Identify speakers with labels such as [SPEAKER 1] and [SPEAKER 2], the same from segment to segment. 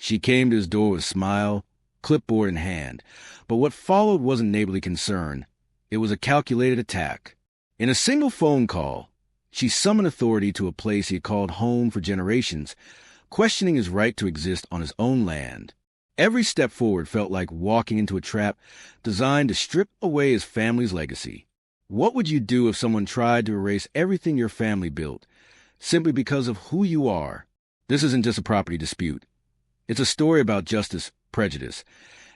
[SPEAKER 1] She came to his door with a smile, clipboard in hand. But what followed wasn't neighborly concern. It was a calculated attack. In a single phone call, she summoned authority to a place he had called home for generations, questioning his right to exist on his own land. Every step forward felt like walking into a trap designed to strip away his family's legacy. What would you do if someone tried to erase everything your family built, simply because of who you are? This isn't just a property dispute. It's a story about justice, prejudice,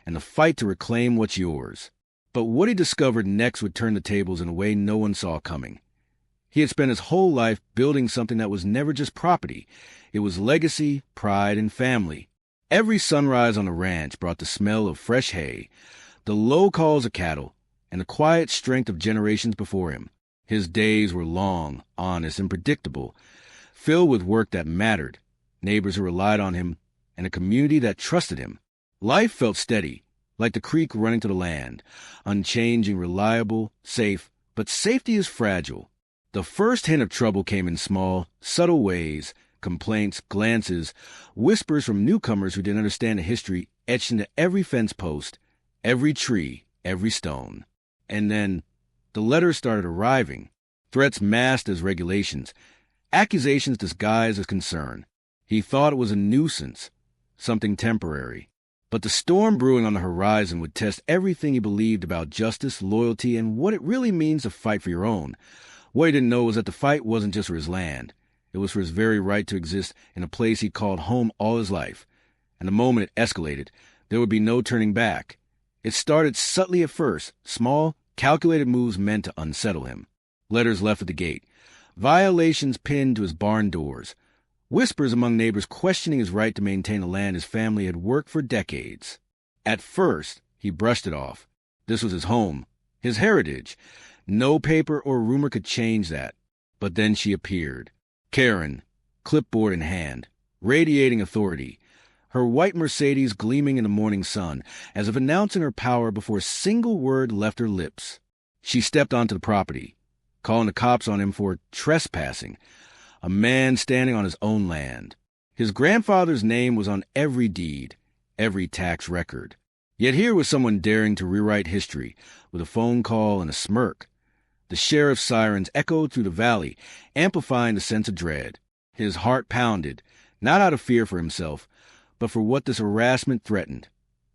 [SPEAKER 1] and the fight to reclaim what's yours. But what he discovered next would turn the tables in a way no one saw coming. He had spent his whole life building something that was never just property. It was legacy, pride, and family. Every sunrise on the ranch brought the smell of fresh hay, the low calls of cattle, and the quiet strength of generations before him. His days were long, honest, and predictable, filled with work that mattered, neighbors who relied on him, and a community that trusted him. Life felt steady, like the creek running to the land, unchanging, reliable, safe, but safety is fragile. The first hint of trouble came in small, subtle ways, complaints, glances, whispers from newcomers who didn't understand the history etched into every fence post, every tree, every stone. And then the letters started arriving, threats masked as regulations, accusations disguised as concern. He thought it was a nuisance, something temporary. But the storm brewing on the horizon would test everything he believed about justice, loyalty, and what it really means to fight for your own. What he didn't know was that the fight wasn't just for his land. It was for his very right to exist in a place he called home all his life. And the moment it escalated, there would be no turning back. It started subtly at first, small, calculated moves meant to unsettle him. Letters left at the gate, violations pinned to his barn doors, whispers among neighbors questioning his right to maintain the land his family had worked for decades. At first, he brushed it off. This was his home, his heritage. No paper or rumor could change that. But then she appeared. Karen, clipboard in hand, radiating authority, her white Mercedes gleaming in the morning sun, as if announcing her power before a single word left her lips. She stepped onto the property, calling the cops on him for trespassing, a man standing on his own land. His grandfather's name was on every deed, every tax record. Yet here was someone daring to rewrite history with a phone call and a smirk. The sheriff's sirens echoed through the valley, amplifying the sense of dread. His heart pounded, not out of fear for himself, but for what this harassment threatened,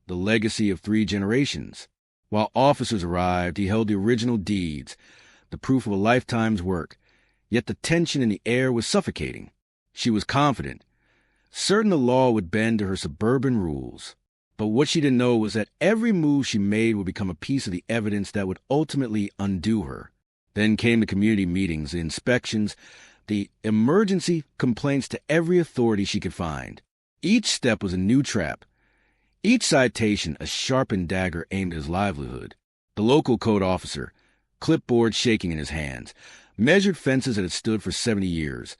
[SPEAKER 1] the legacy of 3 generations. While officers arrived, he held the original deeds, the proof of a lifetime's work, yet the tension in the air was suffocating. She was confident, certain the law would bend to her suburban rules. But what she didn't know was that every move she made would become a piece of the evidence that would ultimately undo her. Then came the community meetings, the inspections, the emergency complaints to every authority she could find. Each step was a new trap. Each citation a sharpened dagger aimed at his livelihood. The local code officer, clipboard shaking in his hands, measured fences that had stood for 70 years,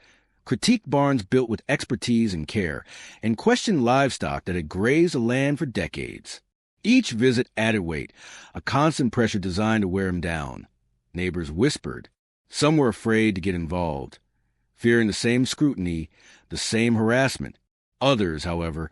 [SPEAKER 1] critiqued barns built with expertise and care, and questioned livestock that had grazed the land for decades. Each visit added weight, a constant pressure designed to wear him down. Neighbors whispered. Some were afraid to get involved, fearing the same scrutiny, the same harassment. Others, however,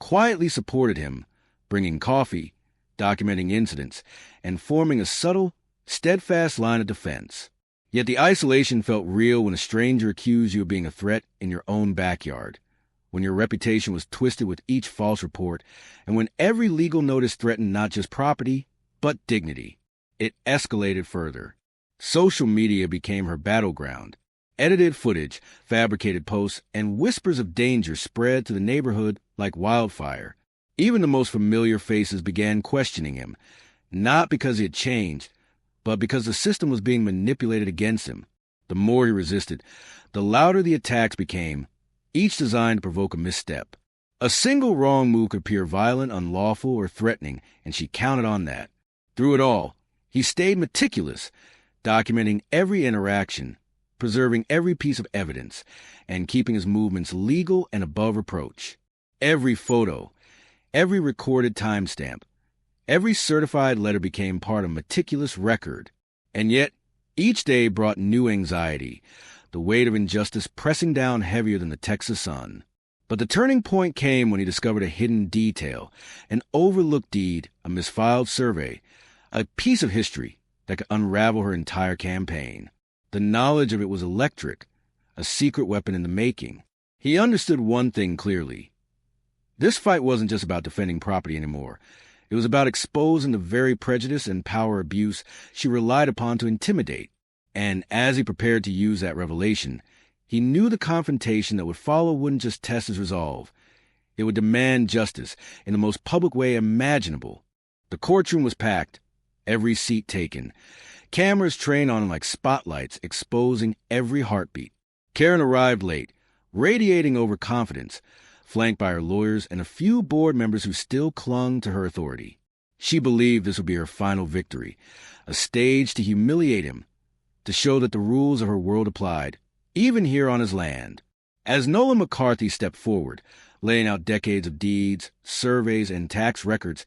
[SPEAKER 1] quietly supported him, bringing coffee, documenting incidents, and forming a subtle, steadfast line of defense. Yet the isolation felt real when a stranger accused you of being a threat in your own backyard, when your reputation was twisted with each false report, and when every legal notice threatened not just property, but dignity. It escalated further. Social media became her battleground. Edited footage, fabricated posts, and whispers of danger spread to the neighborhood like wildfire. Even the most familiar faces began questioning him, not because he had changed, but because the system was being manipulated against him. The more he resisted, the louder the attacks became, each designed to provoke a misstep. A single wrong move could appear violent, unlawful, or threatening, and she counted on that. Through it all, he stayed meticulous, documenting every interaction, preserving every piece of evidence, and keeping his movements legal and above reproach. Every photo, every recorded timestamp, every certified letter became part of a meticulous record. And yet, each day brought new anxiety, the weight of injustice pressing down heavier than the Texas sun. But the turning point came when he discovered a hidden detail, an overlooked deed, a misfiled survey, a piece of history that could unravel her entire campaign. The knowledge of it was electric, a secret weapon in the making. He understood one thing clearly. This fight wasn't just about defending property anymore. It was about exposing the very prejudice and power abuse she relied upon to intimidate. And as he prepared to use that revelation, he knew the confrontation that would follow wouldn't just test his resolve. It would demand justice in the most public way imaginable. The courtroom was packed, every seat taken. Cameras trained on him like spotlights, exposing every heartbeat. Karen arrived late, radiating overconfidence, flanked by her lawyers and a few board members who still clung to her authority. She believed this would be her final victory, a stage to humiliate him, to show that the rules of her world applied, even here on his land. As Nolan McCarthy stepped forward, laying out decades of deeds, surveys, and tax records,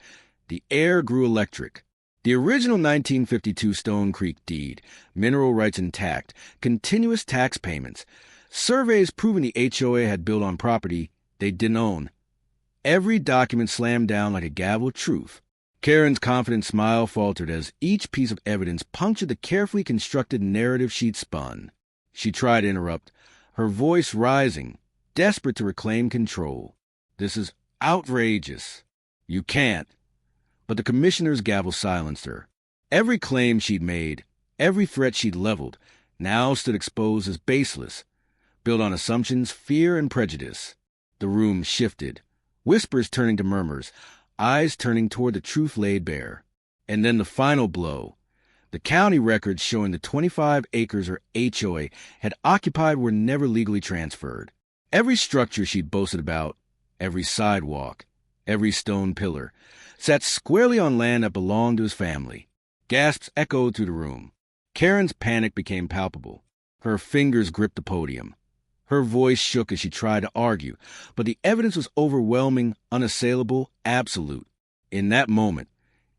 [SPEAKER 1] the air grew electric. The original 1952 Stone Creek deed, mineral rights intact, continuous tax payments, surveys proving the HOA had built on property they didn't own. Every document slammed down like a gavel of truth. Karen's confident smile faltered as each piece of evidence punctured the carefully constructed narrative she'd spun. She tried to interrupt, her voice rising, desperate to reclaim control. "This is outrageous. You can't." But the commissioner's gavel silenced her. Every claim she'd made, every threat she'd leveled, now stood exposed as baseless, built on assumptions, fear, and prejudice. The room shifted, whispers turning to murmurs, eyes turning toward the truth laid bare. And then the final blow. The county records showing the 25 acres her HOA had occupied were never legally transferred. Every structure she'd boasted about, every sidewalk, every stone pillar, sat squarely on land that belonged to his family. Gasps echoed through the room. Karen's panic became palpable. Her fingers gripped the podium. Her voice shook as she tried to argue, but the evidence was overwhelming, unassailable, absolute. In that moment,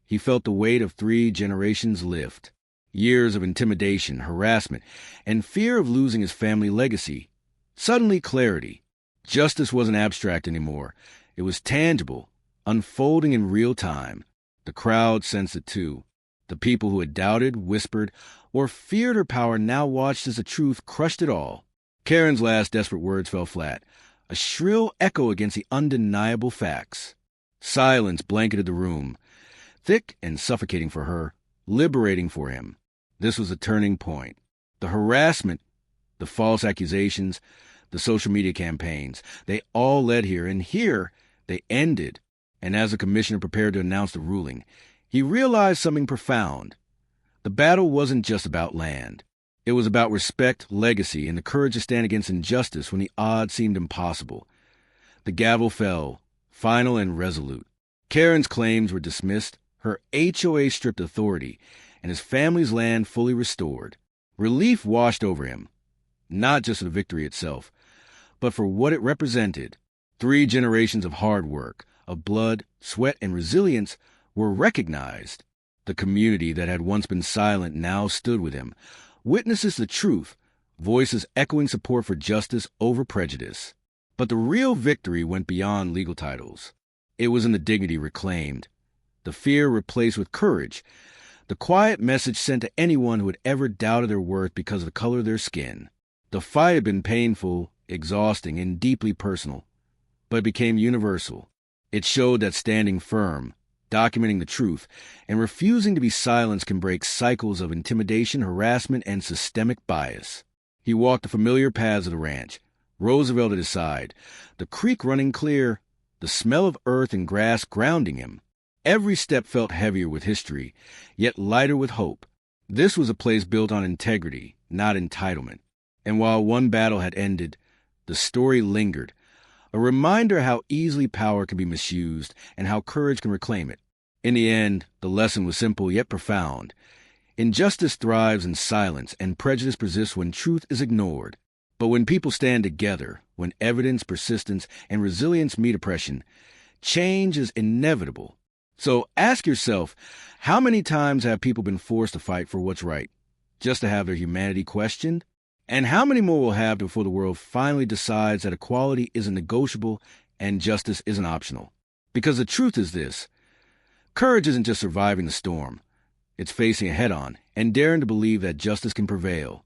[SPEAKER 1] he felt the weight of 3 generations lift. Years of intimidation, harassment, and fear of losing his family legacy. Suddenly clarity. Justice wasn't abstract anymore. It was tangible, unfolding in real time. The crowd sensed it too. The people who had doubted, whispered, or feared her power now watched as the truth crushed it all. Karen's last desperate words fell flat, a shrill echo against the undeniable facts. Silence blanketed the room, thick and suffocating for her, liberating for him. This was a turning point. The harassment, the false accusations, the social media campaigns, they all led here, and here they ended. And as the commissioner prepared to announce the ruling, he realized something profound. The battle wasn't just about land. It was about respect, legacy, and the courage to stand against injustice when the odds seemed impossible. The gavel fell, final and resolute. Karen's claims were dismissed, her HOA stripped authority, and his family's land fully restored. Relief washed over him, not just for the victory itself, but for what it represented. 3 generations of hard work, of blood, sweat, and resilience were recognized. The community that had once been silent now stood with him, witnesses the truth, voices echoing support for justice over prejudice. But the real victory went beyond legal titles. It was in the dignity reclaimed, the fear replaced with courage, the quiet message sent to anyone who had ever doubted their worth because of the color of their skin. The fight had been painful, exhausting, and deeply personal, but it became universal. It showed that standing firm, documenting the truth, and refusing to be silenced can break cycles of intimidation, harassment, and systemic bias. He walked the familiar paths of the ranch, Roosevelt at his side, the creek running clear, the smell of earth and grass grounding him. Every step felt heavier with history, yet lighter with hope. This was a place built on integrity, not entitlement. And while one battle had ended, the story lingered, a reminder how easily power can be misused and how courage can reclaim it. In the end, the lesson was simple yet profound. Injustice thrives in silence, and prejudice persists when truth is ignored. But when people stand together, when evidence, persistence, and resilience meet oppression, change is inevitable. So ask yourself, how many times have people been forced to fight for what's right, just to have their humanity questioned? And how many more we'll have before the world finally decides that equality isn't negotiable and justice isn't optional? Because the truth is this: courage isn't just surviving the storm. It's facing it head-on and daring to believe that justice can prevail,